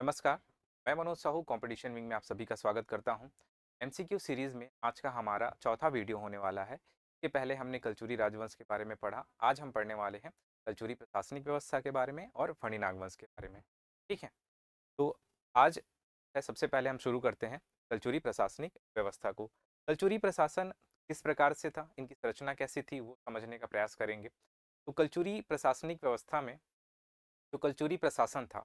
नमस्कार। मैं Manoj Sahu competition wing में आप सभी का स्वागत करता हूं। एमसीक्यू सीरीज़ में आज का हमारा चौथा वीडियो होने वाला है। इसके पहले हमने कलचुरी राजवंश के बारे में पढ़ा। आज हम पढ़ने वाले हैं कलचुरी प्रशासनिक व्यवस्था के बारे में और फणी नागवंश के बारे में। ठीक है, तो आज सबसे पहले हम शुरू करते हैं कलचुरी प्रशासनिक व्यवस्था को। कलचुरी प्रशासन किस प्रकार से था, इनकी संरचना कैसी थी, वो समझने का प्रयास करेंगे। तो कलचुरी प्रशासनिक व्यवस्था में जो कलचुरी प्रशासन था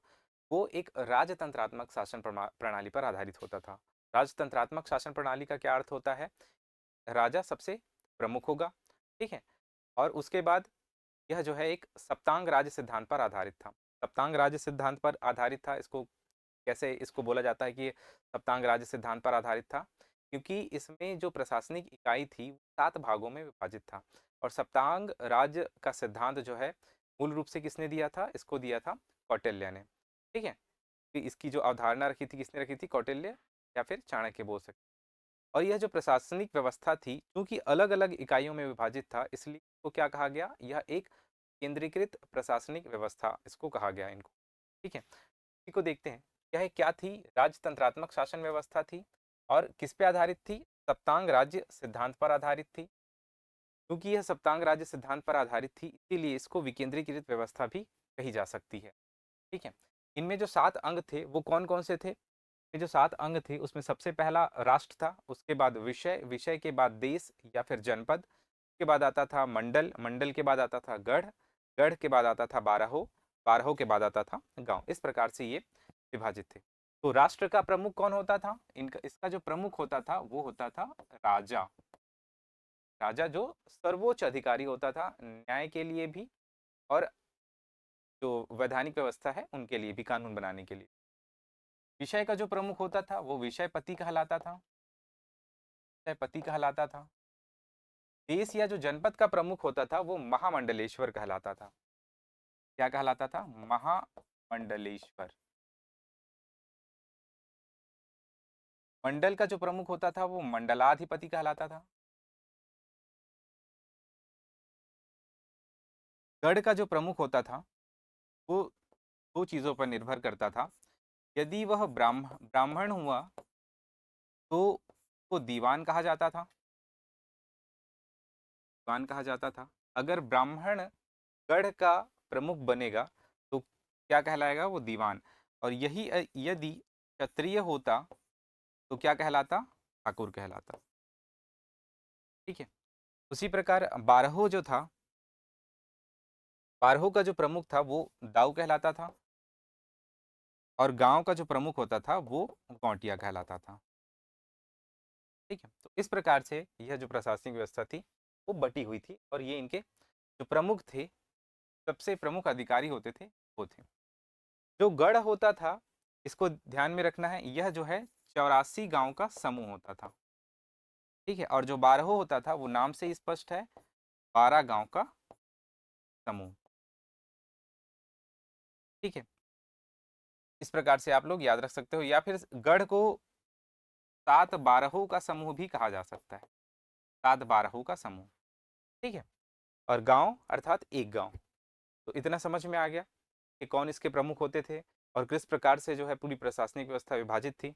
वो एक राजतंत्रात्मक शासन प्रणाली पर आधारित होता था। राजतंत्रात्मक शासन प्रणाली का क्या अर्थ होता है? राजा सबसे प्रमुख होगा, ठीक है, और उसके बाद यह जो है एक सप्तांग राज्य सिद्धांत पर आधारित था। सप्तांग राज्य सिद्धांत पर आधारित था। इसको कैसे इसको बोला जाता है कि ये सप्तांग राज्य सिद्धांत पर आधारित था? क्योंकि इसमें जो प्रशासनिक इकाई थी वो 7 भागों में विभाजित था। और सप्तांग राज्य का सिद्धांत जो है मूल रूप से किसने दिया था? इसको दिया था कौटिल्य ने। ठीक है, कि इसकी जो अवधारणा रखी थी किसने रखी थी? कौटिल्य या फिर चाणक्य बोल सकते। और यह जो प्रशासनिक व्यवस्था थी क्योंकि अलग अलग इकाइयों में विभाजित था, इसलिए इसको क्या कहा गया? यह एक केंद्रीकृत प्रशासनिक व्यवस्था इसको कहा गया इनको। ठीक है, इसी को देखते हैं यह क्या थी। राजतंत्रात्मक शासन व्यवस्था थी और किस पे आधारित थी? सप्तांग राज्य सिद्धांत पर आधारित थी। क्योंकि यह सप्तांग राज्य सिद्धांत पर आधारित थी इसीलिए इसको विकेंद्रीकृत व्यवस्था भी कही जा सकती है। ठीक है, इनमें जो 7 अंग थे वो कौन कौन से थे? ये जो 7 अंग थे उसमें सबसे पहला राष्ट्र था, उसके बाद विषय, विषय के बाद देश या फिर जनपद, के बाद आता था मंडल, मंडल के बाद आता था गढ़, गढ़ के बाद आता था बारहो, बारहो के बाद आता था गांव। इस प्रकार से ये विभाजित थे। तो राष्ट्र का प्रमुख कौन होता था? इनका इसका जो प्रमुख होता था वो होता था राजा। राजा जो सर्वोच्च अधिकारी होता था न्याय के लिए भी और जो वैधानिक व्यवस्था है उनके लिए भी, कानून बनाने के लिए। विषय का जो प्रमुख होता था वो विषयपति कहलाता था, विषयपति कहलाता था। देश या जो जनपद का प्रमुख होता था वो महामंडलेश्वर कहलाता था। क्या कहलाता था? महामंडलेश्वर। मंडल का जो प्रमुख होता था वो मंडलाधिपति कहलाता था। गढ़ का जो प्रमुख होता था वो दो चीजों पर निर्भर करता था। यदि वह ब्राह्मण हुआ तो वो दीवान कहा जाता था, दीवान कहा जाता था। अगर ब्राह्मण गढ़ का प्रमुख बनेगा तो क्या कहलाएगा? वो दीवान। और यही यदि क्षत्रिय होता तो क्या कहलाता? ठाकुर कहलाता। ठीक है, उसी प्रकार बारहो जो था, बारहो का जो प्रमुख था वो दाऊ कहलाता था और गांव का जो प्रमुख होता था वो गौंटिया कहलाता था। ठीक है, तो इस प्रकार से यह जो प्रशासनिक व्यवस्था थी वो बटी हुई थी और ये इनके जो प्रमुख थे, सबसे प्रमुख अधिकारी होते थे वो थे। जो गढ़ होता था, इसको ध्यान में रखना है, यह जो है 84 गांव का समूह होता था। ठीक है, और जो बारहो होता था वो नाम से ही स्पष्ट है, 12 गांव का समूह। ठीक है, इस प्रकार से आप लोग याद रख सकते हो, या फिर गढ़ को 7 बारहों का समूह भी कहा जा सकता है, 7 बारहों का समूह। ठीक है, और गांव अर्थात एक गांव। तो इतना समझ में आ गया कि कौन इसके प्रमुख होते थे और किस प्रकार से जो है पूरी प्रशासनिक व्यवस्था विभाजित थी।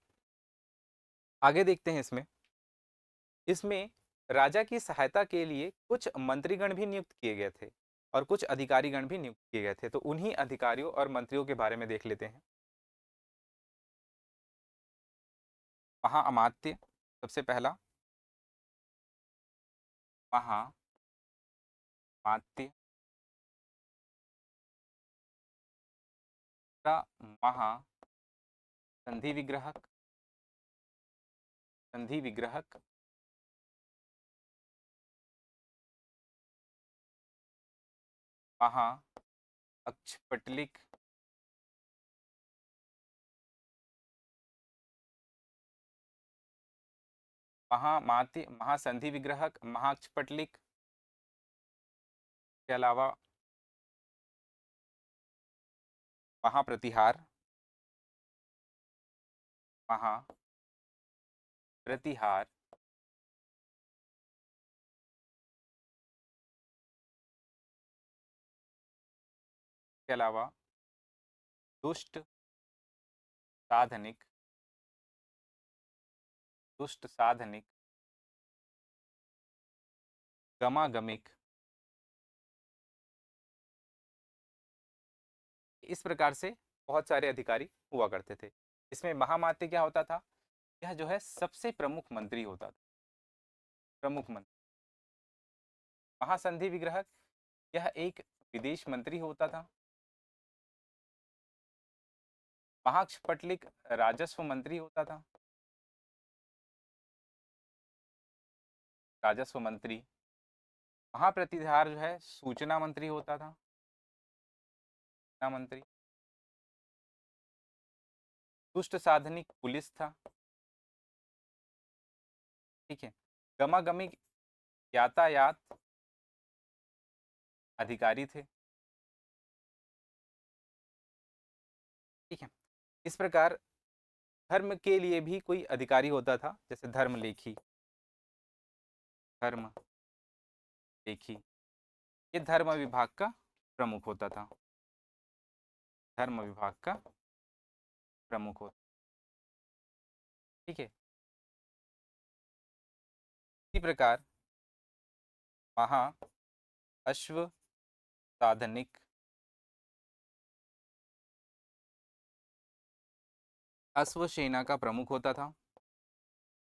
आगे देखते हैं इसमें। इसमें राजा की सहायता के लिए कुछ मंत्रीगण भी नियुक्त किए गए थे और कुछ अधिकारीगण भी नियुक्त किए गए थे। तो उन्हीं अधिकारियों और मंत्रियों के बारे में देख लेते हैं। महाअमात्य सबसे पहला, महामात्य का महा संधि विग्रहक, संधि विग्रहक, महा अक्षपटलिक, महामात्य महासंधि विग्रहक, महाक्षपटलिक के अलावा महाप्रतिहार, महाप्रतिहार के अलावा दुष्ट साधनिक, दुष्ट साधनिक, गमागमिक, इस प्रकार से बहुत सारे अधिकारी हुआ करते थे। इसमें महामात्य क्या होता था? यह जो है सबसे प्रमुख मंत्री होता था, प्रमुख मंत्री। महासंधि विग्रहक, यह एक विदेश मंत्री होता था। महाक्षपटलिक राजस्व मंत्री होता था, राजस्व मंत्री। महाप्रतिहार जो है सूचना मंत्री होता था, सूचना मंत्री। दुष्ट साधनिक पुलिस था, ठीक है। गमागमिक यातायात अधिकारी थे, ठीक है। इस प्रकार धर्म के लिए भी कोई अधिकारी होता था, जैसे धर्म लेखी, धर्म लेखी, ये धर्म विभाग का प्रमुख होता था, धर्म विभाग का प्रमुख होता, ठीक है। इसी प्रकार महा अश्व साधनिक, अश्वसेना का प्रमुख होता था,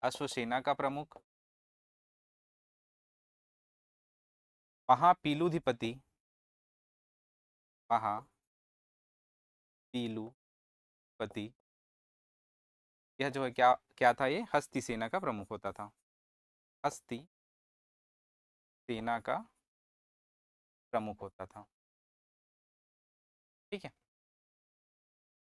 अश्वसेना का प्रमुख। महापीलूधिपति, महापीलूपति, यह जो है क्या क्या था? ये हस्ती सेना का प्रमुख होता था, हस्ती सेना का प्रमुख होता था, ठीक है।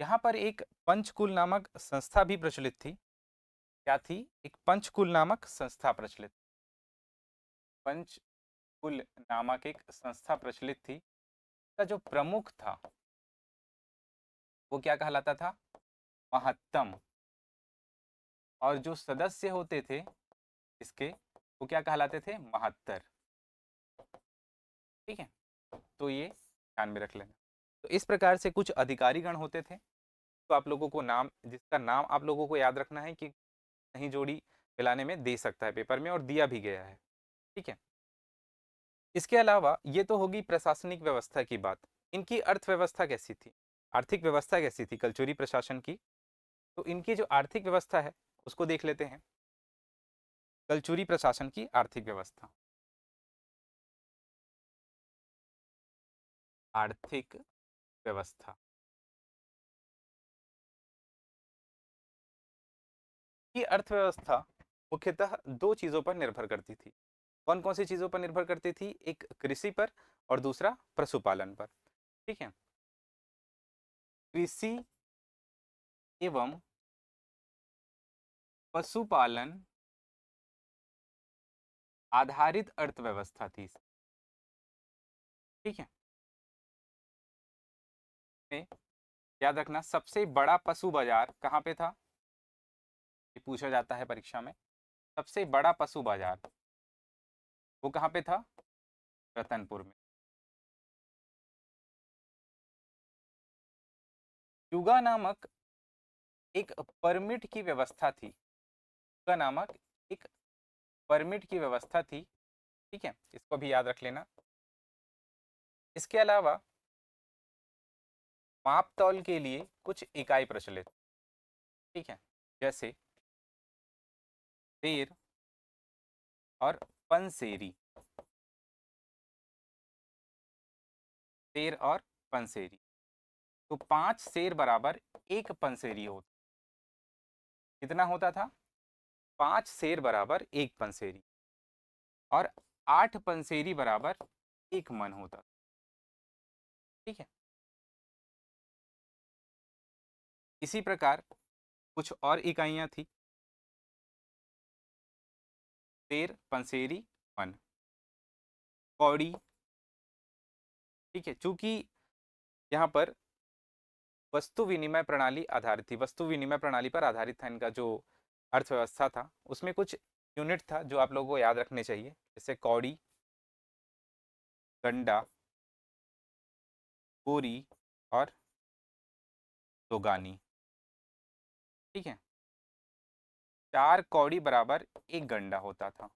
यहाँ पर एक पंचकुल नामक संस्था भी प्रचलित थी। क्या थी? एक पंचकुल नामक संस्था प्रचलित, पंचकुल नामक एक संस्था प्रचलित थी। का जो प्रमुख था वो क्या कहलाता था? महत्तम। और जो सदस्य होते थे इसके, वो क्या कहलाते थे? महत्तर, ठीक है। तो ये ध्यान में रख लेना। तो इस प्रकार से कुछ अधिकारीगण होते थे। तो आप लोगों को नाम, जिसका नाम आप लोगों को याद रखना है कि कहीं जोड़ी मिलाने में दे सकता है पेपर में, और दिया भी गया है, ठीक है। इसके अलावा ये तो होगी प्रशासनिक व्यवस्था की बात। इनकी अर्थव्यवस्था कैसी थी, आर्थिक व्यवस्था कैसी थी कलचुरी प्रशासन की? तो इनकी जो आर्थिक व्यवस्था है उसको देख लेते हैं। कलचुरी प्रशासन की आर्थिक व्यवस्था, आर्थिक व्यवस्था की अर्थव्यवस्था मुख्यतः दो चीजों पर निर्भर करती थी। कौन कौन सी चीजों पर निर्भर करती थी? एक कृषि पर और दूसरा पशुपालन पर, ठीक है। कृषि एवं पशुपालन आधारित अर्थव्यवस्था थी, ठीक है। में याद रखना सबसे बड़ा पशु बाजार कहाँ पे था? ये पूछा जाता है परीक्षा में। सबसे बड़ा पशु बाजार वो कहाँ पे था? रतनपुर में। युगा नामक एक परमिट की व्यवस्था थी, युगा नामक एक परमिट की व्यवस्था थी, ठीक है। इसको भी याद रख लेना। इसके अलावा माप तौल के लिए कुछ इकाई प्रचलित, ठीक है, जैसे सेर और पंसेरी, सेर और पंसेरी। तो 5 सेर बराबर 1 पंसेरी होता। कितना होता था? 5 सेर बराबर 1 पंसेरी, और 8 पंसेरी बराबर 1 मन होता, ठीक है। इसी प्रकार कुछ और इकाइयां थी, सेर, पंसेरी, मन, कौड़ी, ठीक है। चूंकि यहाँ पर वस्तु विनिमय प्रणाली आधारित थी, वस्तु विनिमय प्रणाली पर आधारित था इनका जो अर्थव्यवस्था था, उसमें कुछ यूनिट था जो आप लोगों को याद रखने चाहिए, जैसे कौड़ी, गंडा, बोरी और दोगानी, ठीक है, 4 कौड़ी बराबर 1 गंडा होता था।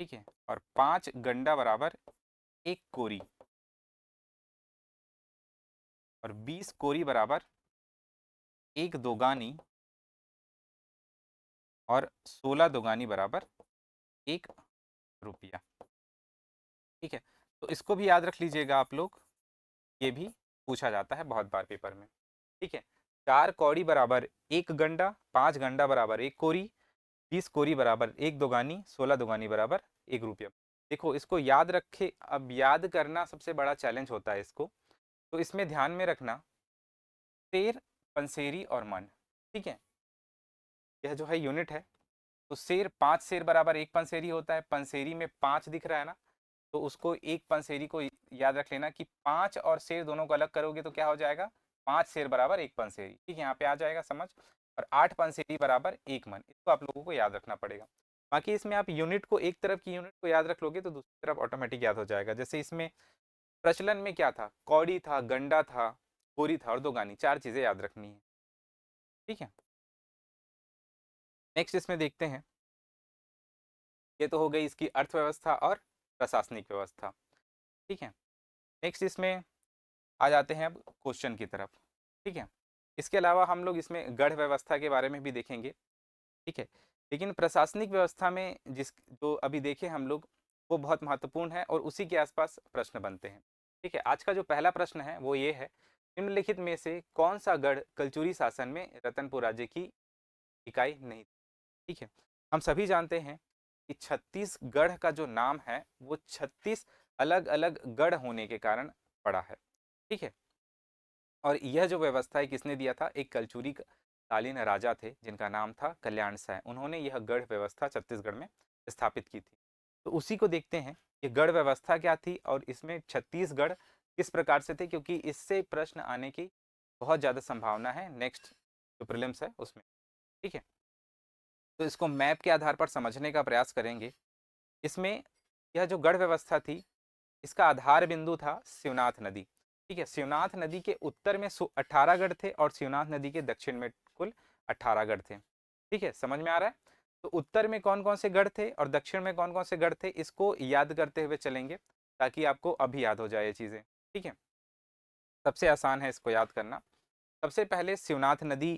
ठीक है, और 5 गंडा बराबर 1 कोरी, और 20 कोरी बराबर 1 दोगानी, और 16 दोगानी बराबर 1 रुपया। ठीक है, तो इसको भी याद रख लीजिएगा आप लोग, ये भी पूछा जाता है बहुत बार पेपर में। ठीक है, 4 कौड़ी बराबर 1 गंडा, 5 गंडा बराबर 1 कोरी, 20 कोरी बराबर 1 दोगानी, 16 दोगानी बराबर 1 रुपया। देखो इसको याद रखे, अब याद करना सबसे बड़ा चैलेंज होता है इसको, तो इसमें ध्यान में रखना सेर, पंसेरी और मन। ठीक है, यह जो है यूनिट है, तो सेर 5 सेर बराबर 1 पंसेरी होता है, पंसेरी में 5 दिख रहा है ना, तो उसको एक पंसेरी को याद रख लेना कि 5 और सेर दोनों को अलग करोगे तो क्या हो जाएगा, 5 सेर बराबर 1 पंसेरी। ठीक है, यहाँ पे आ जाएगा समझ। और 8 पंसेरी बराबर 1 मन, इसको आप लोगों को याद रखना पड़ेगा। बाकी इसमें आप यूनिट को, एक तरफ की यूनिट को याद रख लोगे तो दूसरी तरफ ऑटोमेटिक याद हो जाएगा। जैसे इसमें प्रचलन में क्या था, कौड़ी था, गंडा था, कोरी था और दोगानी, 4 चीजें याद रखनी है। ठीक है, नेक्स्ट इसमें देखते हैं, ये तो हो गई इसकी अर्थव्यवस्था और प्रशासनिक व्यवस्था। ठीक है, नेक्स्ट इसमें आ जाते हैं अब क्वेश्चन की तरफ। ठीक है, इसके अलावा हम लोग इसमें गढ़ व्यवस्था के बारे में भी देखेंगे। ठीक है, लेकिन प्रशासनिक व्यवस्था में जिस जो अभी देखे हम लोग, वो बहुत महत्वपूर्ण है और उसी के आसपास प्रश्न बनते हैं। ठीक है, आज का जो पहला प्रश्न है वो ये है, निम्नलिखित में से कौन सा गढ़ कलचुरी शासन में रतनपुर राज्य की इकाई नहीं? ठीक है, हम सभी जानते हैं कि छत्तीसगढ़ का जो नाम है वो 36 अलग अलग गढ़ होने के कारण पड़ा है। ठीक है, और यह जो व्यवस्था है किसने दिया था, एक कलचुरी कालीन राजा थे जिनका नाम था कल्याण साय, उन्होंने यह गढ़ व्यवस्था छत्तीसगढ़ में स्थापित की थी। तो उसी को देखते हैं, ये गढ़ व्यवस्था क्या थी और इसमें छत्तीसगढ़ किस प्रकार से थे, क्योंकि इससे प्रश्न आने की बहुत ज़्यादा संभावना है नेक्स्ट जो प्रीलिम्स है उसमें। ठीक है, तो इसको मैप के आधार पर समझने का प्रयास करेंगे। इसमें यह जो गढ़ व्यवस्था थी, इसका आधार बिंदु था शिवनाथ नदी। ठीक है, शिवनाथ नदी के उत्तर में 18 गढ़ थे और शिवनाथ नदी के दक्षिण में कुल 18 गढ़ थे। ठीक है, समझ में आ रहा है? तो उत्तर में कौन कौन से गढ़ थे और दक्षिण में कौन कौन से गढ़ थे, इसको याद करते हुए चलेंगे ताकि आपको अभी याद हो जाए ये चीज़ें। ठीक है, सबसे आसान है इसको याद करना। सबसे पहले शिवनाथ नदी,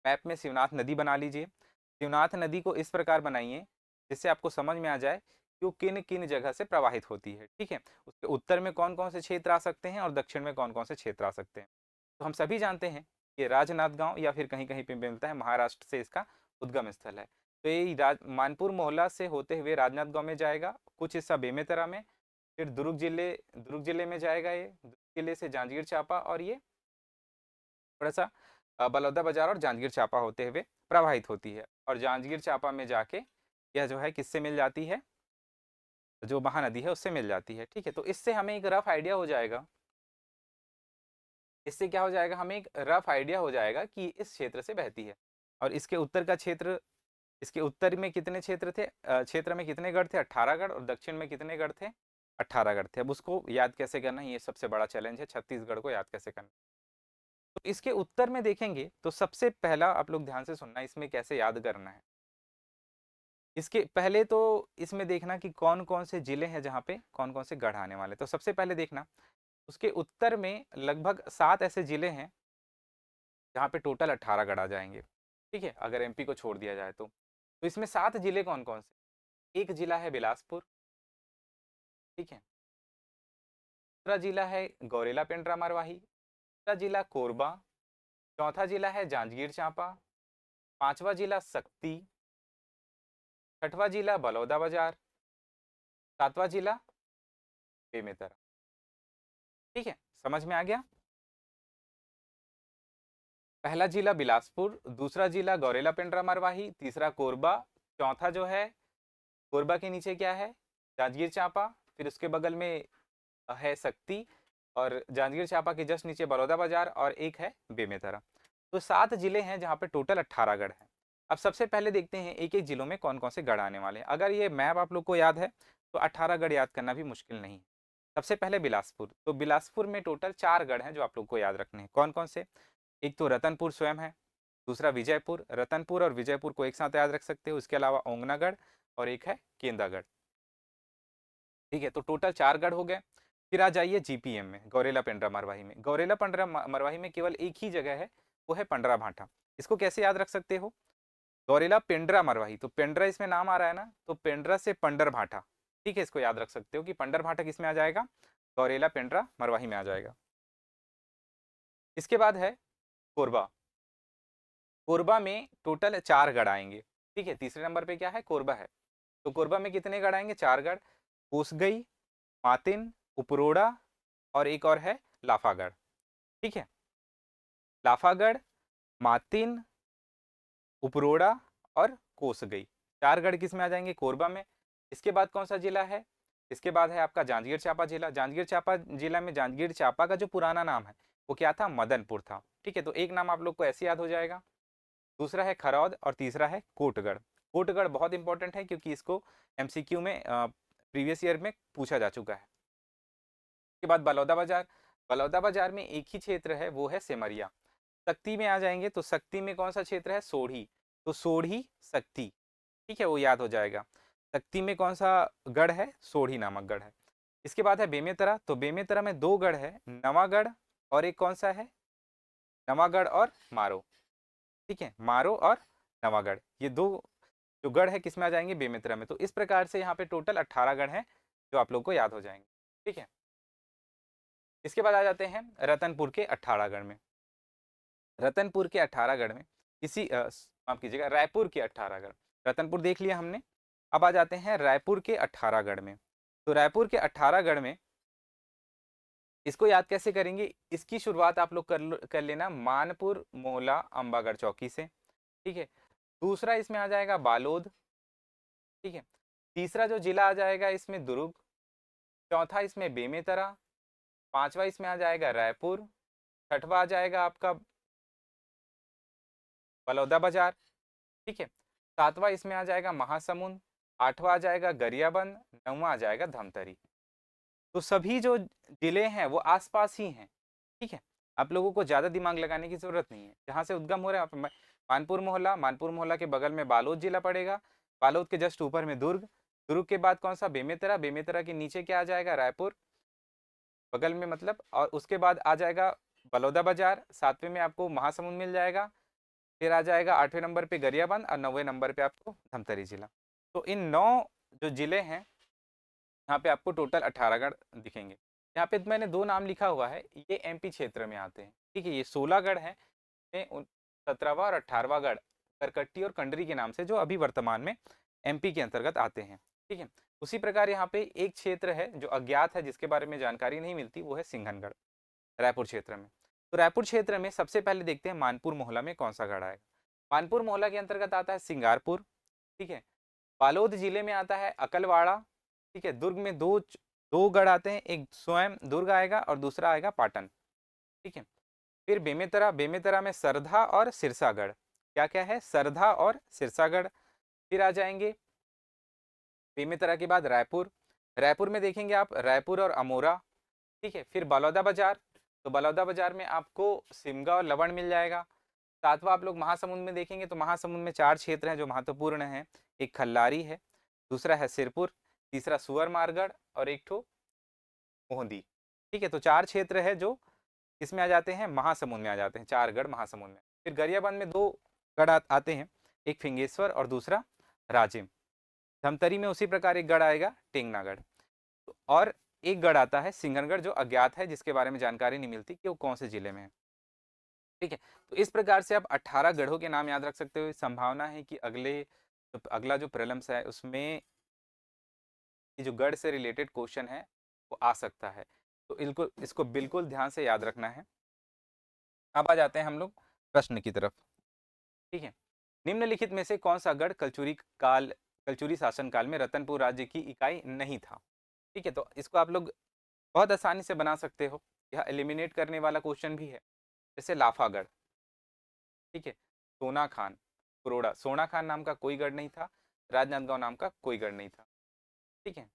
मैप में शिवनाथ नदी बना लीजिए। शिवनाथ नदी को इस प्रकार बनाइए जिससे आपको समझ में आ जाए कि वो किन किन जगह से प्रवाहित होती है। ठीक है, उसके उत्तर में कौन कौन से क्षेत्र आ सकते हैं और दक्षिण में कौन कौन से क्षेत्र आ सकते हैं। तो हम सभी जानते हैं कि राजनांदगांव या फिर कहीं कहीं पे मिलता है, महाराष्ट्र से इसका उद्गम स्थल है। तो ये मानपुर मोहल्ला से होते हुए राजनांदगांव में जाएगा, कुछ हिस्सा बेमेतरा में, फिर दुर्ग जिले में जाएगा, ये दुर्ग जिले से जांजगीर चांपा, और ये थोड़ा सा बलौदा बाजार और जांजगीर चांपा होते हुए प्रवाहित होती है, और जांजगीर चांपा में जाके यह जो है किससे मिल जाती है, जो महानदी है उससे मिल जाती है। ठीक है, तो इससे हमें एक रफ आइडिया हो जाएगा, इससे क्या हो जाएगा, हमें एक रफ आइडिया हो जाएगा कि इस क्षेत्र से बहती है। और इसके उत्तर का क्षेत्र, इसके उत्तर में कितने क्षेत्र थे, क्षेत्र में कितने गढ़ थे, 18 गढ़, और दक्षिण में कितने गढ़ थे, 18 गढ़ थे। अब उसको याद कैसे करना है, ये सबसे बड़ा चैलेंज है, छत्तीसगढ़ को याद कैसे करना। तो इसके उत्तर में देखेंगे तो सबसे पहला आप लोग ध्यान से सुनना, इसमें कैसे याद करना है। इसके पहले तो इसमें देखना कि कौन कौन से जिले हैं जहाँ पे कौन कौन से गढ़ आने वाले। तो सबसे पहले देखना उसके उत्तर में लगभग 7 ऐसे जिले हैं जहाँ पे टोटल 18 गढ़ आ जाएंगे। ठीक है, अगर एमपी को छोड़ दिया जाए तो इसमें 7 जिले कौन कौन से, एक जिला है बिलासपुर। ठीक है, दूसरा जिला है गौरेला पेंड्रा मरवाही, तीसरा जिला कोरबा, चौथा जिला है जांजगीर चांपा, पांचवा जिला सक्ती, छठवां जिला बलौदाबाजार, सातवां जिला बेमेतरा। ठीक है, समझ में आ गया। पहला जिला बिलासपुर, दूसरा जिला गौरेला पेंड्रा मरवाही, तीसरा कोरबा, चौथा जो है कोरबा के नीचे क्या है, जांजगीर चांपा, फिर उसके बगल में है सक्ती, और जांजगीर चांपा के जस्ट नीचे बलौदा बाजार, और एक है बेमेतरा। तो 7 जिले हैं जहाँ पे टोटल 18 गढ़ हैं। अब सबसे पहले देखते हैं एक एक जिलों में कौन कौन से गढ़ आने वाले हैं। अगर ये मैप आप लोग को याद है तो 18 गढ़ याद करना भी मुश्किल नहीं है। सबसे पहले बिलासपुर, तो बिलासपुर में टोटल 4 गढ़ हैं जो आप लोग को याद रखने हैं। कौन कौन से, एक तो रतनपुर स्वयं है, दूसरा विजयपुर, रतनपुर और विजयपुर को एक साथ याद रख सकते हो। इसके अलावा ओंगनागढ़ और एक है केंदागढ़। ठीक है, तो टोटल 4 गढ़ हो गए। फिर आ जाइए जीपीएम में, गौरेला पेंड्रा मरवाही में। गौरेला पेंड्रा मरवाही में केवल एक ही जगह है, वो है पंडरा भाठा। इसको कैसे याद रख सकते हो? गौरेला पेंड्रा मरवाही, तो पेंड्रा इसमें नाम आ रहा है ना, तो पेंड्रा से पंडर भाठा। ठीक है, इसको याद रख सकते हो कि पंडर भाठा किस में आ जाएगा? गौरेला पेंड्रा मरवाही में आ जाएगा। इसके बाद है कोरबा। कोरबा में टोटल 4 गढ़ आएंगे। ठीक है, तीसरे नंबर पे क्या है? कोरबा है। तो कोरबा में कितने गढ़ आएंगे? 4 गढ़। कोसगई, मातिन, उपरोड़ा और एक और है लाफागढ़। ठीक है, लाफागढ़, मातिन, उपरोड़ा और कोसगई, 4 गढ़ किस में आ जाएंगे? कोरबा में। इसके बाद कौन सा जिला है? इसके बाद है आपका जांजगीर चांपा जिला। जांजगीर चांपा जिला में जांजगीर चांपा का जो पुराना नाम है वो क्या था? मदनपुर था। ठीक है, तो एक नाम आप लोग को ऐसे याद हो जाएगा। दूसरा है खरौद और तीसरा है कोटगढ़। कोटगढ़ बहुत इंपॉर्टेंट है क्योंकि इसको एमसीक्यू में प्रीवियस ईयर में पूछा जा चुका है। उसके बाद बलौदा बाजार। बलौदा बाजार में एक ही क्षेत्र है, वो है सेमरिया। सक्ती में आ जाएंगे तो सक्ती में कौन सा क्षेत्र है? सोढ़ी। तो सोढ़ी सक्ती, ठीक है, वो याद हो जाएगा। सक्ती में कौन सा गढ़ है? सोढ़ी नामक गढ़ है। इसके बाद है बेमेतरा। तो बेमेतरा में 2 गढ़ है, नवागढ़ और एक कौन सा है? नवागढ़ और मारो। ठीक है, मारो और नवागढ़, ये 2 जो गढ़ है किस में आ जाएंगे? बेमेतरा में। तो इस प्रकार से यहाँ पे टोटल 18 गढ़ हैं जो आप लोग को याद हो जाएंगे। ठीक है, इसके बाद आ जाते हैं रतनपुर के 18 गढ़ में। रतनपुर के 18 गढ़ में माफ कीजिएगा, रायपुर के 18 गढ़। रतनपुर देख लिया हमने। अब आ जाते हैं रायपुर के 18 गढ़ में। तो रायपुर के 18 गढ़ में इसको याद कैसे करेंगे? इसकी शुरुआत आप लोग कर लेना मानपुर, मोहला, अंबागढ़ चौकी से। ठीक है, दूसरा इसमें आ जाएगा बालोद। ठीक है, तीसरा जो जिला आ जाएगा इसमें दुर्ग, चौथा इसमें बेमेतरा, पांचवा इसमें आ जाएगा रायपुर, छठवा आ जाएगा आपका बलौदा बाजार। ठीक है, सातवां इसमें आ जाएगा महासमुंद, आठवां आ जाएगा गरियाबंद, नौवां आ जाएगा धमतरी। तो सभी जो जिले हैं वो आसपास ही हैं। ठीक है, आप लोगों को ज़्यादा दिमाग लगाने की जरूरत नहीं है। जहाँ से उद्गम हो रहा है मानपुर मोहल्ला, मानपुर मोहल्ला के बगल में बालोद जिला पड़ेगा, बालोद के जस्ट ऊपर में दुर्ग, दुर्ग के बाद कौन सा? बेमेतरा, बेमेतरा के नीचे क्या आ जाएगा? रायपुर बगल में मतलब, और उसके बाद आ जाएगा बलौदा बाजार, 7वें में आपको महासमुंद मिल जाएगा, फिर आ जाएगा 8वें नंबर पे गरियाबंद और 9वें नंबर पे आपको धमतरी जिला। तो इन 9 जो जिले हैं यहाँ पे आपको टोटल 18 गढ़ दिखेंगे। यहाँ पे मैंने 2 नाम लिखा हुआ है, ये एमपी क्षेत्र में आते हैं। ठीक है, ये 16 गढ़ हैं, 17वां और 18वां गढ़ करकट्टी और कंडरी के नाम से जो अभी वर्तमान में एमपी के अंतर्गत आते हैं। ठीक है, उसी प्रकार यहाँ पे एक क्षेत्र है जो अज्ञात है, जिसके बारे में जानकारी नहीं मिलती, वो है सिंघनगढ़, रायपुर क्षेत्र में। तो रायपुर क्षेत्र में सबसे पहले देखते हैं मानपुर मोहल्ला में कौन सा गढ़ आएगा। मानपुर मोहल्ला के अंतर्गत आता है सिंगारपुर। ठीक है, बालोद जिले में आता है अकलवाड़ा। ठीक है, दुर्ग में दो गढ़ आते हैं, एक स्वयं दुर्ग आएगा और दूसरा आएगा पाटन। ठीक है, फिर बेमेतरा, बेमेतरा में सरधा और सिरसागढ़। क्या क्या है? सरधा और सिरसागढ़। फिर आ जाएंगे बेमेतरा के बाद रायपुर। रायपुर में देखेंगे आप रायपुर और अमोरा। ठीक है, फिर बलौदा बाजार। तो बलौदा बाजार में आपको सिमगा और लवण मिल जाएगा। सातवां आप लोग महासमुंद में देखेंगे तो महासमुंद में 4 क्षेत्र हैं जो महत्वपूर्ण हैं। एक खल्लारी है, दूसरा है सिरपुर, तीसरा सुअर मारगढ़ और एक ठो मोहदी। ठीक है, तो 4 क्षेत्र है जो इसमें आ जाते हैं, महासमुंद में आ जाते हैं, 4 गढ़ महासमुंद में। फिर गरियाबंद में 2 गढ़ आते हैं, एक फिंगेश्वर और दूसरा राजिम। धमतरी में उसी प्रकार एक गढ़ आएगा, टेंगनागढ़। और एक गढ़ आता है सिंघनगढ़ जो अज्ञात है, जिसके बारे में जानकारी नहीं मिलती कि वो कौन से जिले में है। ठीक है, तो इस प्रकार से आप 18 गढ़ों के नाम याद रख सकते हो। संभावना है कि अगला जो प्रीलिम्स है उसमें ये जो गढ़ से रिलेटेड क्वेश्चन है वो आ सकता है, तो इसको बिल्कुल ध्यान से याद रखना है। अब आ जाते हैं हम लोग प्रश्न की तरफ। ठीक है, निम्नलिखित में से कौन सा गढ़ कलचुरी शासन काल में रतनपुर राज्य की इकाई नहीं था? ठीक है, तो इसको आप लोग बहुत आसानी से बना सकते हो, यह एलिमिनेट करने वाला क्वेश्चन भी है। जैसे लाफागढ़, ठीक है, सोना खान, कुरोड़ा, सोना खान नाम का कोई गढ़ नहीं था, राजनांदगांव नाम का कोई गढ़ नहीं था। ठीक है,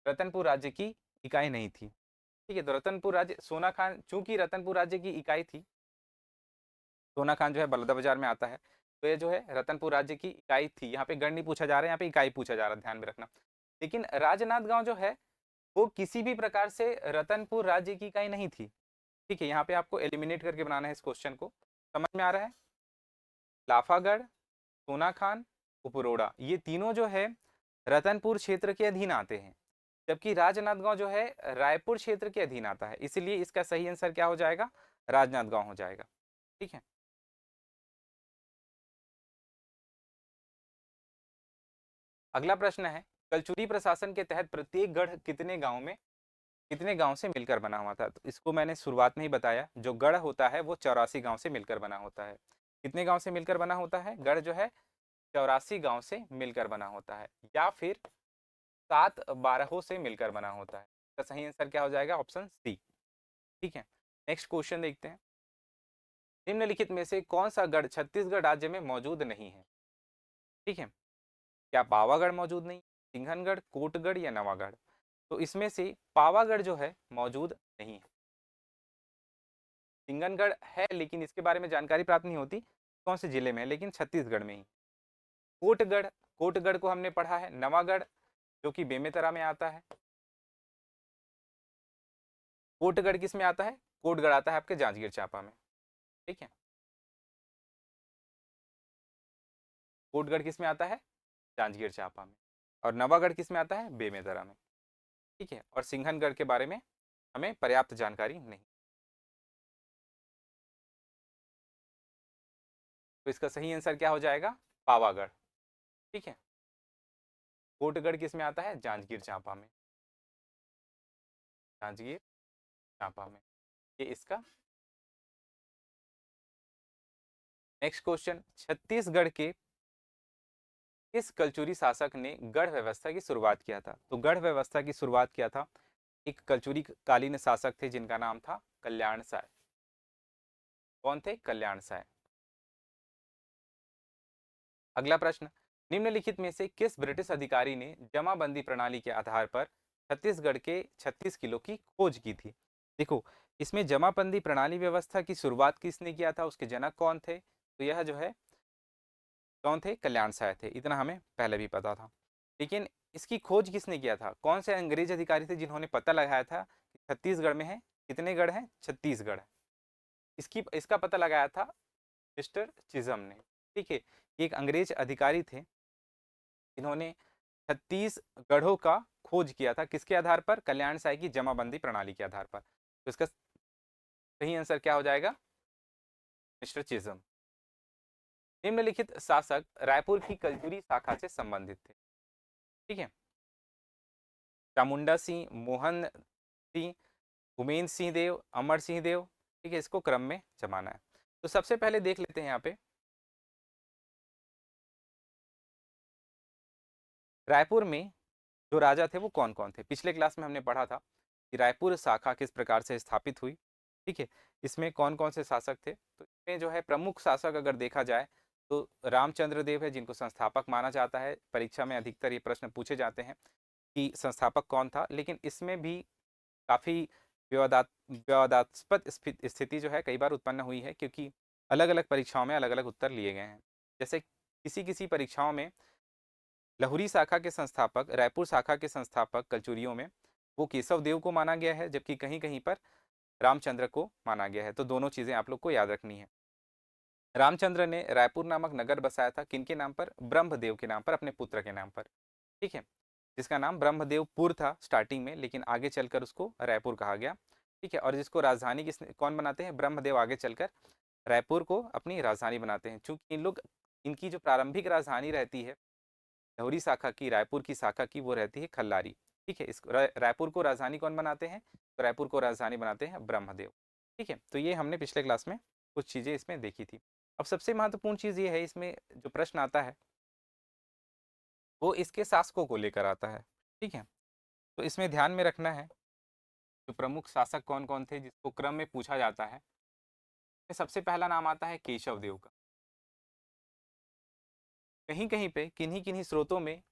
रतनपुर राज्य की इकाई नहीं थी। ठीक है, तो रतनपुर राज्य, सोना खान चूंकि रतनपुर राज्य की इकाई थी, सोना खान जो है बलौदाबाजार में आता है। तो ये जो है रतनपुर राज्य की इकाई थी। यहाँ पे गढ़ नहीं पूछा जा रहा है, यहाँ पे इकाई पूछा जा रहा है, ध्यान में रखना। लेकिन राजनांदगांव जो है वो किसी भी प्रकार से रतनपुर राज्य की इकाई नहीं थी। ठीक है, यहाँ पे आपको एलिमिनेट करके बनाना है इस क्वेश्चन को। समझ में आ रहा है? लाफागढ़, सोना खान, उपरोड़ा, ये तीनों जो है रतनपुर क्षेत्र के अधीन आते हैं, जबकि राजनांदगांव जो है रायपुर क्षेत्र के अधीन आता है। इसलिए इसका सही आंसर क्या हो जाएगा? राजनांदगांव हो जाएगा। ठीक है। अगला प्रश्न है, कलचुरी प्रशासन के तहत प्रत्येक गढ़ कितने गांव से मिलकर बना हुआ था? तो इसको मैंने शुरुआत में ही बताया, जो गढ़ होता है वो 84 गांव से मिलकर बना होता है। कितने गांव से मिलकर बना होता है? गढ़ जो है 84 गांव से मिलकर बना होता है, या फिर 7 बारहों से मिलकर बना होता है। तो सही आंसर क्या हो जाएगा? Option C. ठीक है, नेक्स्ट क्वेश्चन देखते हैं। निम्नलिखित में से कौन सा गढ़ छत्तीसगढ़ राज्य में मौजूद नहीं है? ठीक है, क्या पावागढ़ मौजूद नहीं, सिंघनगढ़, कोटगढ़ या नवागढ़? तो इसमें से पावागढ़ जो है मौजूद नहीं है। सिंघनगढ़ है लेकिन इसके बारे में जानकारी प्राप्त नहीं होती कौन से जिले में है, लेकिन छत्तीसगढ़ में ही। कोटगढ़, कोटगढ़ को हमने पढ़ा है। नवागढ़ जो कि बेमेतरा में आता है। कोटगढ़ किस में आता है? कोटगढ़ आता है आपके जांजगीर चांपा में। ठीक है, कोटगढ़ किस में आता है? जांजगीर चांपा में। और नवागढ़ किस में आता है? बेमेतरा में। ठीक है, और सिंघनगढ़ के बारे में हमें पर्याप्त जानकारी नहीं। तो इसका सही आंसर क्या हो जाएगा? पावागढ़। ठीक है, कोटगढ़ किस में आता है? जांजगीर चांपा में। जांजगीर चांपा में, ये इसका। नेक्स्ट क्वेश्चन, छत्तीसगढ़ के किस कलचुरी शासक ने गढ़ व्यवस्था की शुरुआत किया था? तो गढ़ व्यवस्था की शुरुआत किया था एक कलचुरी कालीन शासक थे जिनका नाम था कल्याण साय। कौन थे? कल्याण साय। अगला प्रश्न, निम्नलिखित में से किस ब्रिटिश अधिकारी ने जमाबंदी प्रणाली के आधार पर छत्तीसगढ़ के 36 किलो की खोज की थी? देखो, इसमें जमाबंदी प्रणाली व्यवस्था की शुरुआत किसने किया था, उसके जनक कौन थे? तो यह जो है कौन थे? कल्याण साय थे। इतना हमें पहले भी पता था। लेकिन इसकी खोज किसने किया था? कौन से अंग्रेज अधिकारी थे जिन्होंने पता लगाया था कि छत्तीसगढ़ में है कितने गढ़ हैं? 36 गढ़। इसकी इसका पता लगाया था मिस्टर चिजम ने। ठीक है, ये एक अंग्रेज अधिकारी थे जिन्होंने 36 गढ़ों का खोज किया था। किसके आधार पर? कल्याण साय की जमाबंदी प्रणाली के आधार पर। तो इसका सही आंसर क्या हो जाएगा? मिस्टर चिजम। निम्नलिखित शासक रायपुर की कलचुरी शाखा से संबंधित थे। ठीक है, चामुंडा सिंह, मोहन सिंह, उमेन सिंह देव, अमर सिंह देव। ठीक है, इसको क्रम में जमाना है। तो सबसे पहले देख लेते हैं यहाँ पे रायपुर में जो राजा थे वो कौन कौन थे। पिछले क्लास में हमने पढ़ा था कि रायपुर शाखा किस प्रकार से स्थापित हुई। ठीक है, इसमें कौन कौन से शासक थे? तो इसमें जो है प्रमुख शासक अगर देखा जाए तो रामचंद्र देव है, जिनको संस्थापक माना जाता है। परीक्षा में अधिकतर ये प्रश्न पूछे जाते हैं कि संस्थापक कौन था, लेकिन इसमें भी काफ़ी विवादास्पद स्थिति जो है कई बार उत्पन्न हुई है, क्योंकि अलग अलग परीक्षाओं में अलग अलग उत्तर लिए गए हैं। जैसे किसी किसी परीक्षाओं में लहुरी शाखा के संस्थापक, रायपुर शाखा के संस्थापक कलचुरियों में वो केशव देव को माना गया है, जबकि कहीं कहीं पर रामचंद्र को माना गया है। तो दोनों चीज़ें आप लोग को याद रखनी है। रामचंद्र ने रायपुर नामक नगर बसाया था किनके नाम पर? ब्रह्मदेव के नाम पर, अपने पुत्र के नाम पर। ठीक है, जिसका नाम ब्रह्मदेवपुर था स्टार्टिंग में, लेकिन आगे चलकर उसको रायपुर कहा गया। ठीक है, और जिसको राजधानी कौन बनाते हैं? ब्रह्मदेव आगे चलकर रायपुर को अपनी राजधानी बनाते हैं। चूंकि इनकी जो प्रारंभिक राजधानी रहती है लहुरी शाखा की, रायपुर की शाखा की, वो रहती है खल्लारी। ठीक है, इस रायपुर को राजधानी कौन बनाते हैं? तो रायपुर को राजधानी बनाते हैं ब्रह्मदेव। ठीक है, तो ये हमने पिछले क्लास में कुछ चीज़ें इसमें देखी थी। अब सबसे महत्वपूर्ण चीज़ ये है, इसमें जो प्रश्न आता है वो इसके शासकों को लेकर आता है। ठीक है, तो इसमें ध्यान में रखना है जो प्रमुख शासक कौन कौन थे जिसको क्रम में पूछा जाता है। सबसे पहला नाम आता है केशव देव का। कहीं कहीं पे किन्हीं किन्हीं स्रोतों में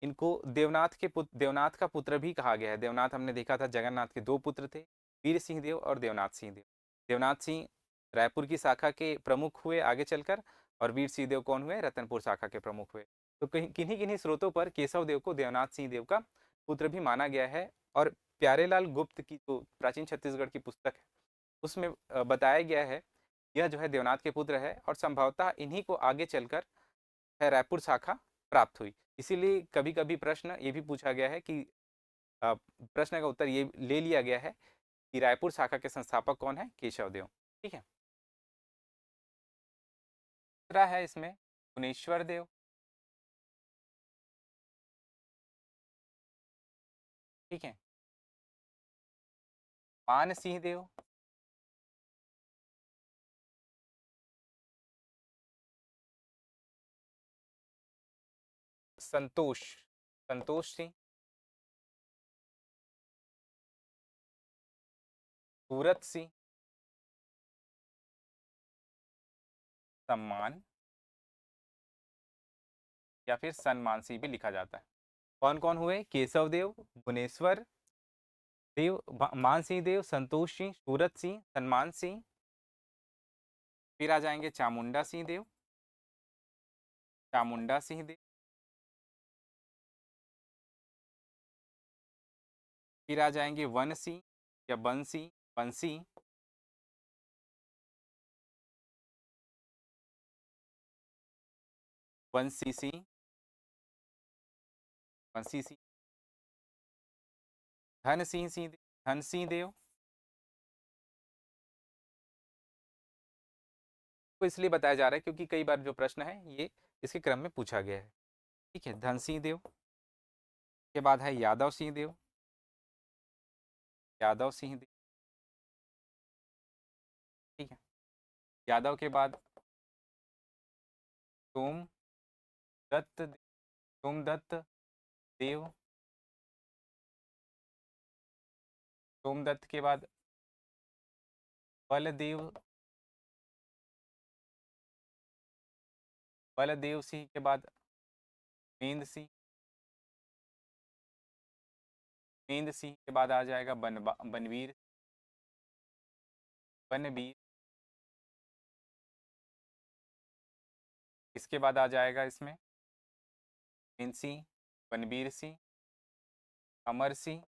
इनको देवनाथ का पुत्र भी कहा गया है। देवनाथ हमने देखा था, जगन्नाथ के दो पुत्र थे, वीर सिंह देव और देवनाथ सिंह देव। देवनाथ सिंह रायपुर की शाखा के प्रमुख हुए आगे चलकर, और वीर सिंह देव कौन हुए, रतनपुर शाखा के प्रमुख हुए। तो कहीं किन्हीं किन्हीं स्रोतों पर केशव देव को देवनाथ सिंह देव का पुत्र भी माना गया है। और प्यारेलाल गुप्त की जो प्राचीन छत्तीसगढ़ की पुस्तक है उसमें बताया गया है यह जो है देवनाथ के पुत्र है, और संभवतः इन्हीं को आगे चलकर है रायपुर शाखा प्राप्त हुई। इसीलिए कभी कभी प्रश्न ये भी पूछा गया है कि प्रश्न का उत्तर ये ले लिया गया है कि रायपुर शाखा के संस्थापक कौन है, केशव देव। ठीक है। दूसरा है इसमें भुवनेश्वर देव। ठीक है। मान सिंह देव। संतोष संतोष सिंह। सूरत सिंह। सम्मान या फिर सन्मान सिंह भी लिखा जाता है। कौन कौन हुए, केशव देव, भुवनेश्वर देव, मान सिंह देव, संतोष सिंह, सूरत सिंह, सन्मान सिंह। फिर आ जाएंगे चामुंडा सिंह देव। चामुंडा सिंह देव। फिर आ जाएंगे वन सिंह या बंसी बंसी। बंसी सिंह। बंसी सिंह। धन सिंह सिंह धन सिंह देव को इसलिए बताया जा रहा है क्योंकि कई बार जो प्रश्न है ये इसके क्रम में पूछा गया है। ठीक है। धन सिंह देव के बाद है यादव सिंह देव। यादव सिंह देव। ठीक है। यादव के बाद सोम दत्त। सोमदत्त देव। सोमदत्त के बाद बलदेव। बलदेव सिंह के बाद मेंद सिंह। मेंद सिंह के बाद आ जाएगा बनवीर। बनवीर। इसके बाद आ जाएगा इसमें मेंद सिंह, बनवीर सिंह, अमर सिंह,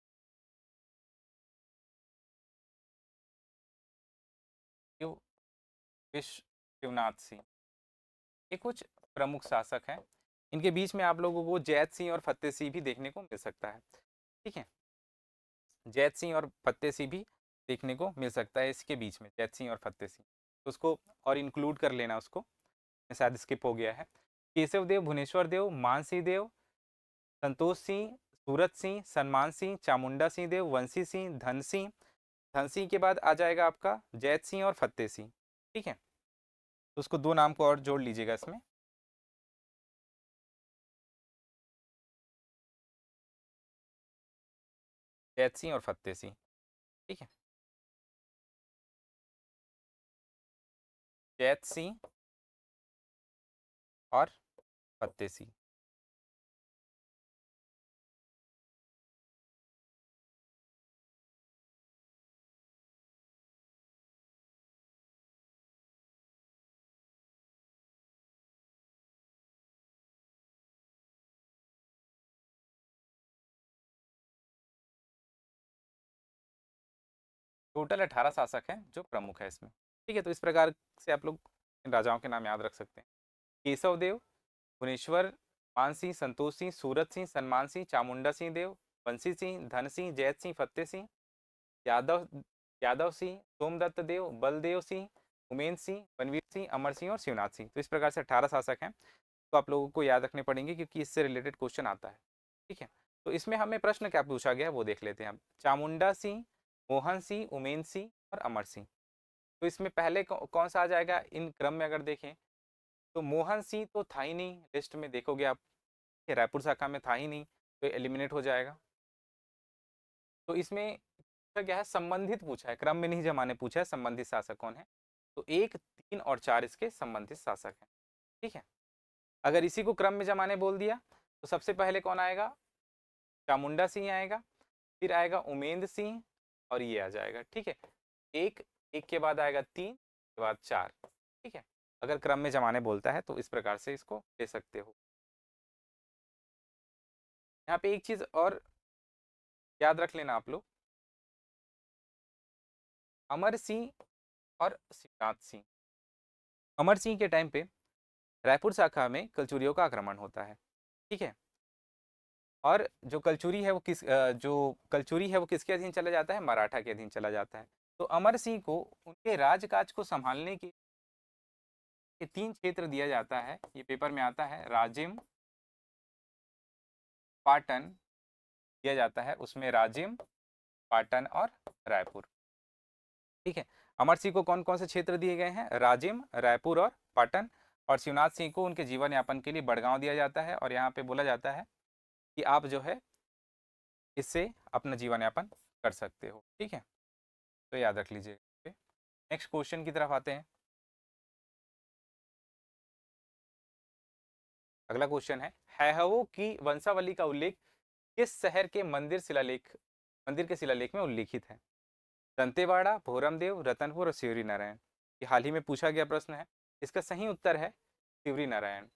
विश्वनाथ सिंह। ये कुछ प्रमुख शासक हैं। इनके बीच में आप लोगों को जैत सिंह और फतेह सिंह भी देखने को मिल सकता है। ठीक है। जैत सिंह और फतेह सिंह भी देखने को मिल सकता है इसके बीच में, जैत सिंह और फतेह सिंह। तो उसको और इंक्लूड कर लेना, उसको शायद स्किप हो गया है। केशव देव, भुवनेश्वर देव, मानसी देव, संतोष सिंह, सूरत सिंह, सन्मान सिंह, चामुंडा सिंह देव, वंशी सिंह, धन सिंह। धन सिंह के बाद आ जाएगा आपका जैत सिंह और फतेह सिंह। ठीक है। तो उसको दो नाम को और जोड़ लीजिएगा इसमें। जैत सिंह और फतेह सिंह। ठीक है। जैत सिंह और फतेह सिंह। टोटल 18 शासक हैं जो प्रमुख है इसमें। ठीक है। तो इस प्रकार से आप लोग इन राजाओं के नाम याद रख सकते हैं। केशव देव, भुवनेश्वर, मान सिंह, संतोष सिंह, सूरत सिंह, सन्मान सिंह, चामुंडा सिंह देव, बंसी सिंह, धन सिंह, जैत सिंह, फतेह सिंह, यादव यादव सिंह, सोमदत्त देव, बलदेव सिंह, उमेंद्र सिंह, बनवीर सिंह, अमर सिंह और शिवनाथ सिंह। तो इस प्रकार से 18 शासक हैं। तो आप लोगों को याद रखने पड़ेंगे क्योंकि इससे रिलेटेड क्वेश्चन आता है। ठीक है। तो इसमें हमें प्रश्न क्या पूछा गया वो देख लेते हैं हम। चामुंडा सिंह, मोहन सिंह, उमेंद्र सिंह और अमर सिंह। तो इसमें पहले कौन सा आ जाएगा इन क्रम में अगर देखें तो मोहन सिंह तो था ही नहीं लिस्ट में, देखोगे आप रायपुर शाखा में था ही नहीं, तो एलिमिनेट हो जाएगा। तो इसमें क्या है, संबंधित पूछा है, क्रम में नहीं जमाने पूछा है, संबंधित शासक कौन है। तो 1, 3 और 4 इसके संबंधित शासक हैं। ठीक है। अगर इसी को क्रम में जमाने बोल दिया तो सबसे पहले कौन आएगा, चामुंडा सिंह आएगा, फिर आएगा उमेंद्र सिंह और ये आ जाएगा। ठीक है। एक एक के बाद आएगा 3, उसके बाद 4। ठीक है, अगर क्रम में जमाने बोलता है तो इस प्रकार से इसको ले सकते हो। यहाँ पे एक चीज और याद रख लेना आप लोग, अमर सिंह और शिवनाथ सिंह। अमर सिंह के टाइम पे रायपुर शाखा में कलचुरियों का आक्रमण होता है। ठीक है, और जो कलचुरी है वो जो कलचुरी है वो किसके अधीन चला जाता है, मराठा के अधीन चला जाता है। तो अमर सिंह को उनके राजकाज को संभालने के 3 क्षेत्र दिया जाता है, ये पेपर में आता है। राजिम, पाटन दिया जाता है, उसमें राजिम, पाटन और रायपुर। ठीक है, अमर सिंह को कौन कौन से क्षेत्र दिए गए हैं, राजिम, रायपुर और पाटन। और शिवनाथ सिंह को उनके जीवन यापन के लिए बड़गांव दिया जाता है, और यहाँ पे बोला जाता है कि आप जो है इससे अपना जीवन यापन कर सकते हो। ठीक है, तो याद रख लीजिए। नेक्स्ट क्वेश्चन की तरफ आते हैं। अगला क्वेश्चन है, हैहवों की वंशावली का उल्लेख किस शहर के मंदिर के शिलालेख में उल्लिखित है। दंतेवाड़ा, भोरमदेव, रतनपुर और सिवरी नारायण। ये हाल ही में पूछा गया प्रश्न है। इसका सही उत्तर है सिवरी नारायण।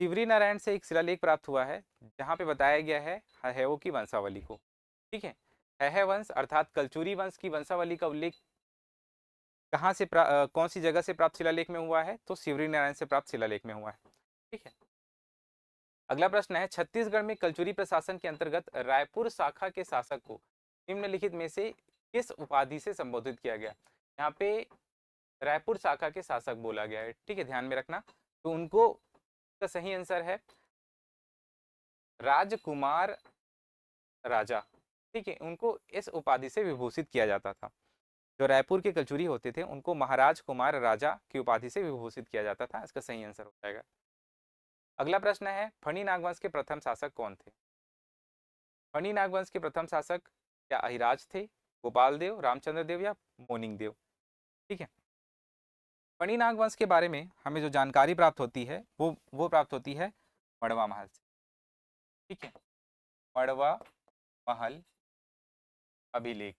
सिवरी नारायण से एक शिलालेख प्राप्त हुआ है जहाँ पे बताया गया है हैहवों की वंशावली को। ठीक है, हैह वंश अर्थात कलचुरी वंश की वंशावली का उल्लेख कहाँ से कौन सी जगह से प्राप्त शिलालेख में हुआ है, तो सिवरी नारायण से प्राप्त शिलालेख में हुआ है। ठीक है, अगला प्रश्न है, छत्तीसगढ़ में कलचुरी प्रशासन के अंतर्गत रायपुर शाखा के शासक को निम्नलिखित में से किस उपाधि से संबोधित किया गया। यहाँ पे रायपुर शाखा के शासक बोला गया है। ठीक है, ध्यान में रखना। तो उनको का सही आंसर है राजकुमार राजा। ठीक है, उनको इस उपाधि से विभूषित किया जाता था। जो रायपुर के कलचुरी होते थे उनको महाराज कुमार राजा की उपाधि से विभूषित किया जाता था। इसका सही आंसर हो जाएगा। अगला प्रश्न है, फणी नागवंश के प्रथम शासक कौन थे। फणी नागवंश के प्रथम शासक क्या अहिराज थे, गोपाल देव, रामचंद्र देव या मोनिंग देव। ठीक है, फणी नागवंश के बारे में हमें जो जानकारी प्राप्त होती है वो प्राप्त होती है मड़वा महल से। ठीक है, मड़वा महल अभिलेख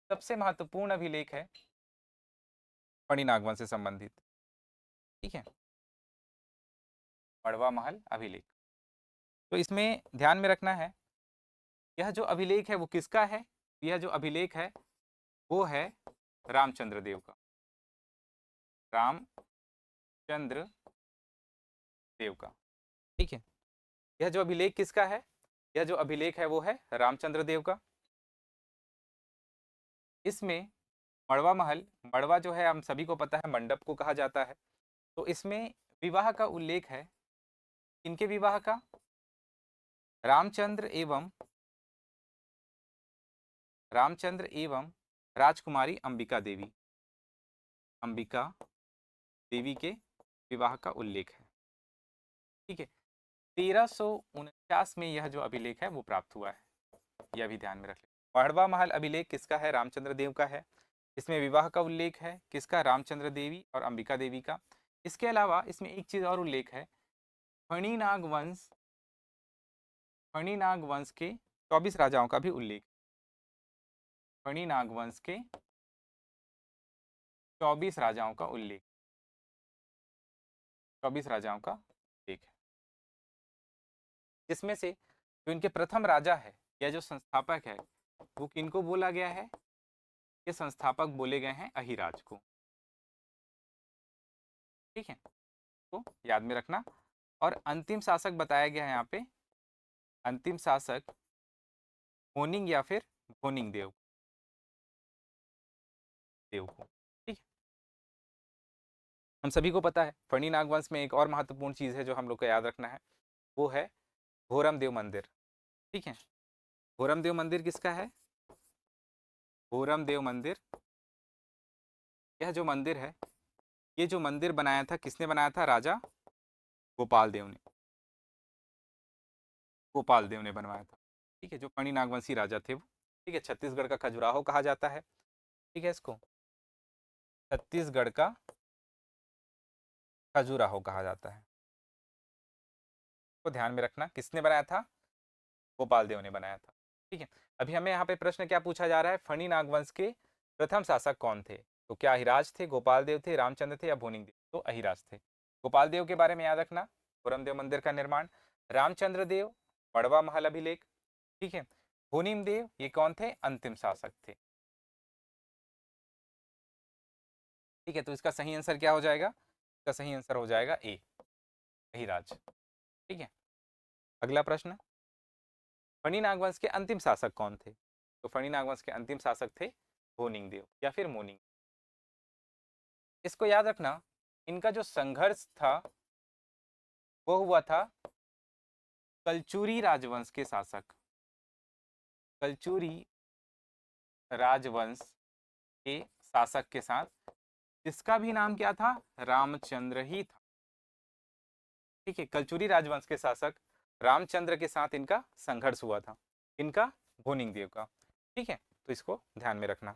सबसे महत्वपूर्ण अभिलेख है फणी नागवंश से संबंधित। ठीक है, मड़वा महल अभिलेख। तो इसमें ध्यान में रखना है, यह जो अभिलेख है वो किसका है, यह जो अभिलेख है वो है रामचंद्र देव का। रामचंद्र देव का। ठीक है, यह जो अभिलेख किसका है, यह जो अभिलेख है वो है रामचंद्र देव का। इसमें मड़वा महल, मड़वा जो है हम सभी को पता है मंडप को कहा जाता है। तो इसमें विवाह का उल्लेख है, किनके विवाह का, रामचंद्र एवं राजकुमारी अंबिका देवी, अंबिका देवी के विवाह का उल्लेख है। ठीक है, 1349 में यह जो अभिलेख है वो प्राप्त हुआ है, यह भी ध्यान में रख लें। मड़वा महल अभिलेख किसका है, रामचंद्र देव का है। इसमें विवाह का उल्लेख है किसका, रामचंद्र देवी और अंबिका देवी का। इसके अलावा इसमें एक चीज और उल्लेख है, फणिनाग वंश, फणिनाग वंश के 24 राजाओं का भी उल्लेख। फणिनाग वंश के 24 राजाओं का उल्लेख, 24 राजाओं का उल्लेख है, जिसमें से जो इनके प्रथम राजा है या जो संस्थापक है वो किनको बोला गया है, ये संस्थापक बोले गए हैं अहिराज को। ठीक है, तो याद में रखना। और अंतिम शासक बताया गया है यहाँ पे, अंतिम शासक मोनिंग या फिर भोनिंग देव को। ठीक है, हम सभी को पता है फणी नागवंश में एक और महत्वपूर्ण चीज है जो हम लोग को याद रखना है, वो है घोरम देव मंदिर। ठीक है, घोरम देव मंदिर किसका है, घोरम देव मंदिर, यह जो मंदिर है, ये जो मंदिर बनाया था किसने बनाया था, राजा गोपाल देव ने, गोपाल देव ने बनवाया था। ठीक है, जो फणी नागवंशी राजा थे वो। ठीक है, छत्तीसगढ़ का खजुराहो कहा जाता है। ठीक है, इसको छत्तीसगढ़ का खजुराहो कहा जाता है। तो ध्यान में रखना, किसने बनाया था, गोपाल देव ने बनाया था। ठीक है, अभी हमें यहाँ पे प्रश्न क्या पूछा जा रहा है, फणी नागवंश के प्रथम शासक कौन थे। तो क्या अहिराज थे, गोपाल देव थे, रामचंद्र थे या भोनिंग देव? तो अहिराज थे। गोपाल देव के बारे में याद रखना, पूरम देव मंदिर का निर्माण। रामचंद्र देव, मड़वा महल अभिलेख, ठीक है। भोनिम देव ये कौन थे? अंतिम शासक थे। ठीक है, तो इसका सही आंसर क्या हो जाएगा? इसका सही आंसर हो जाएगा ए, अहिराज। ठीक है, अगला प्रश्न, फणी नागवंश के अंतिम शासक कौन थे? तो फणी नागवंश के अंतिम शासक थे भोनिंग देव या फिर मोनिंग। इसको याद रखना, इनका जो संघर्ष था वो हुआ था कलचुरी राजवंश के शासक, कलचुरी राजवंश के शासक के साथ, जिसका भी नाम क्या था? रामचंद्र ही था। ठीक है, कलचुरी राजवंश के शासक रामचंद्र के साथ इनका संघर्ष हुआ था। इनका? भोनिंग देव का। ठीक है, तो इसको ध्यान में रखना।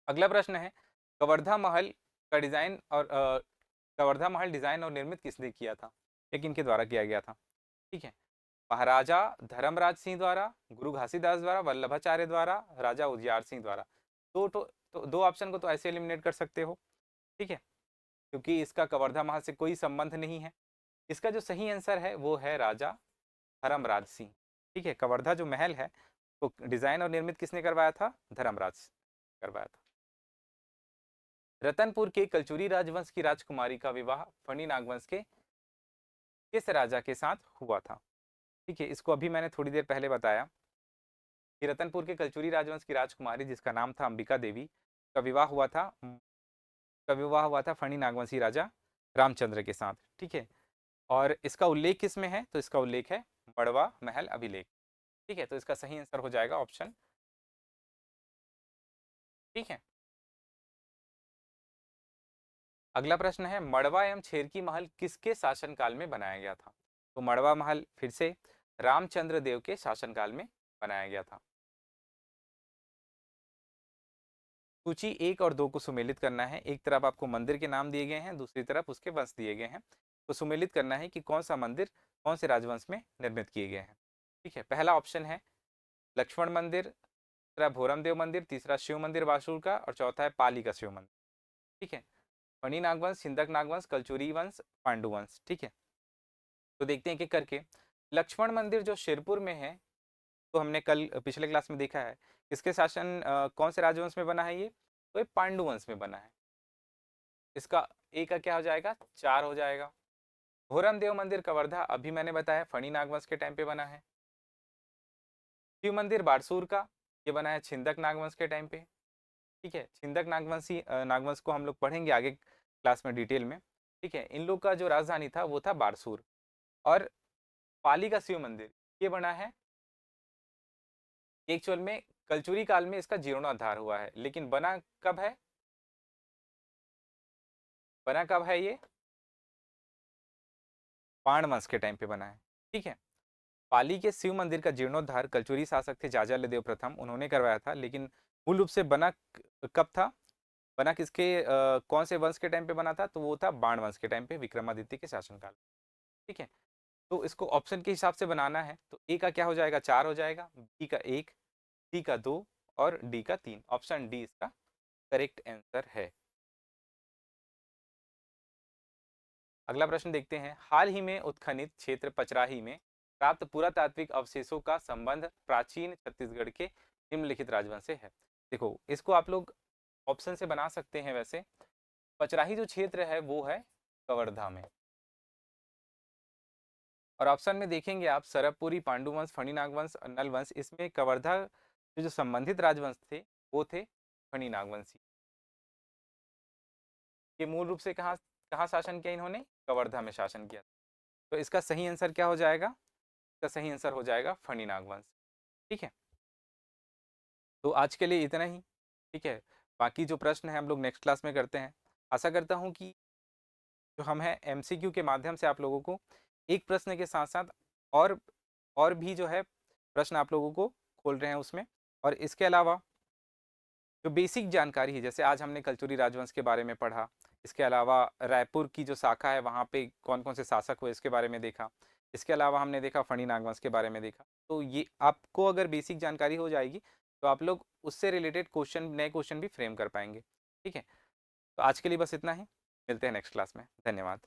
अगला प्रश्न है, कवर्धा महल का डिजाइन और कवर्धा महल डिजाइन और निर्मित किसने किया था? एक इनके द्वारा किया गया था। ठीक है, महाराजा धर्मराज सिंह द्वारा, गुरु घासीदास द्वारा, वल्लभाचार्य द्वारा, राजा उजियार सिंह द्वारा। तो दो ऑप्शन को तो ऐसे एलिमिनेट कर सकते हो। ठीक है, क्योंकि इसका कवर्धा महल से कोई संबंध नहीं है। इसका जो सही आंसर है वो है राजा धर्मराज सिंह। ठीक है, कवर्धा जो महल है तो डिजाइन और निर्मित किसने करवाया था? धर्मराज करवाया था। रतनपुर के कलचुरी राजवंश की राजकुमारी का विवाह फणी नागवंश के किस राजा के साथ हुआ था? ठीक है, इसको अभी मैंने थोड़ी देर पहले बताया कि रतनपुर के कलचुरी राजवंश की राजकुमारी जिसका नाम था अंबिका देवी का विवाह हुआ था फणी नागवंशी राजा रामचंद्र के साथ। ठीक है, और इसका उल्लेख किस में है? तो इसका उल्लेख है मड़वा महल अभिलेख। ठीक है, तो इसका सही आंसर हो जाएगा ऑप्शन। ठीक है, अगला प्रश्न है, मड़वा एवं छेरकी महल किसके शासनकाल में बनाया गया था? तो मड़वा महल फिर से रामचंद्र देव के शासनकाल में बनाया गया था। सूची 1 और 2 को सुमेलित करना है। एक तरफ आपको मंदिर के नाम दिए गए हैं, दूसरी तरफ उसके वंश दिए गए हैं। तो सुमेलित करना है कि कौन सा मंदिर कौन से राजवंश में निर्मित किए गए हैं। ठीक है, पहला ऑप्शन है लक्ष्मण मंदिर, दूसरा भोरम देव मंदिर, तीसरा शिव मंदिर बासुर का और चौथा है पाली का शिव मंदिर। ठीक है, फणी नागवंश, सिंधक नागवंश, कलचुरी वंश, पांडु वंश। ठीक है, तो देखते हैं कि करके लक्ष्मण मंदिर जो शिरपुर में है, तो हमने कल पिछले क्लास में देखा है इसके शासन कौन से राजवंश में बना है ये? तो ये पांडु वंश में बना है। इसका ए का क्या हो जाएगा? 4 हो जाएगा। भोरम देव मंदिर कवर्धा अभी मैंने बताया फणी नागवंश के टाइम पे बना है। शिव मंदिर बारसूर का ये बना है छिंदक नागवंश के टाइम पे। ठीक है, छिंदक नागवंशी नागवंश को हम लोग पढ़ेंगे आगे क्लास में डिटेल में। ठीक है, इन लोग का जो राजधानी था वो था बारसूर। और पाली का शिव मंदिर ये बना है एक्चुअल में कलचुरी काल में, इसका जीर्णोद्धार हुआ है, लेकिन बना कब है? बना कब है ये? पाण वंश के टाइम पे बना है। ठीक है, पाली के शिव मंदिर का जीर्णोद्धार कलचुरी शासक थे जाजालदेव प्रथम, उन्होंने करवाया था, लेकिन मूल रूप से बना कब था? बना किसके कौन से वंश के टाइम पे बना था? तो वो था बाण वंश के टाइम पे, विक्रमादित्य के शासनकाल। ठीक है, तो इसको ऑप्शन के हिसाब से बनाना है। तो ए का क्या हो जाएगा? 4 हो जाएगा, बी का 1, सी का 2 और डी का 3। ऑप्शन डी इसका करेक्ट आंसर है। अगला प्रश्न देखते हैं, हाल ही में उत्खनित क्षेत्र पचराही में प्राप्त पुरातात्विक अवशेषों का संबंध प्राचीन छत्तीसगढ़ के निम्नलिखित राजवंश से है। देखो, इसको आप लोग ऑप्शन से बना सकते हैं। वैसे पचराही जो क्षेत्र है वो है कवर्धा में, और ऑप्शन में देखेंगे आप सरबपुरी, पांडुवंश, फणी नागवंश, नलवंश, इसमें कवर्धा जो संबंधित राजवंश थे वो थे फणी नागवंशी। ये मूल रूप से कहाँ कहाँ शासन किया इन्होंने? कवर्धा में शासन किया। तो इसका सही आंसर क्या हो जाएगा? इसका सही आंसर हो जाएगा फणी नागवंश। ठीक है, तो आज के लिए इतना ही। ठीक है, बाकी जो प्रश्न है हम लोग नेक्स्ट क्लास में करते हैं। आशा करता हूँ कि जो हम है एमसीक्यू के माध्यम से आप लोगों को एक प्रश्न के साथ साथ और और भी जो है प्रश्न आप लोगों को खोल रहे हैं उसमें। और इसके अलावा जो बेसिक जानकारी है, जैसे आज हमने कलचुरी राजवंश के बारे में पढ़ा, इसके अलावा रायपुर की जो शाखा है वहाँ पे कौन कौन से शासक हुए इसके बारे में देखा, इसके अलावा हमने देखा फणी नागवंश के बारे में देखा। तो ये आपको अगर बेसिक जानकारी हो जाएगी तो आप लोग उससे रिलेटेड क्वेश्चन, नए क्वेश्चन भी फ्रेम कर पाएंगे। ठीक है? तो आज के लिए बस इतना ही, मिलते हैं नेक्स्ट क्लास में। धन्यवाद।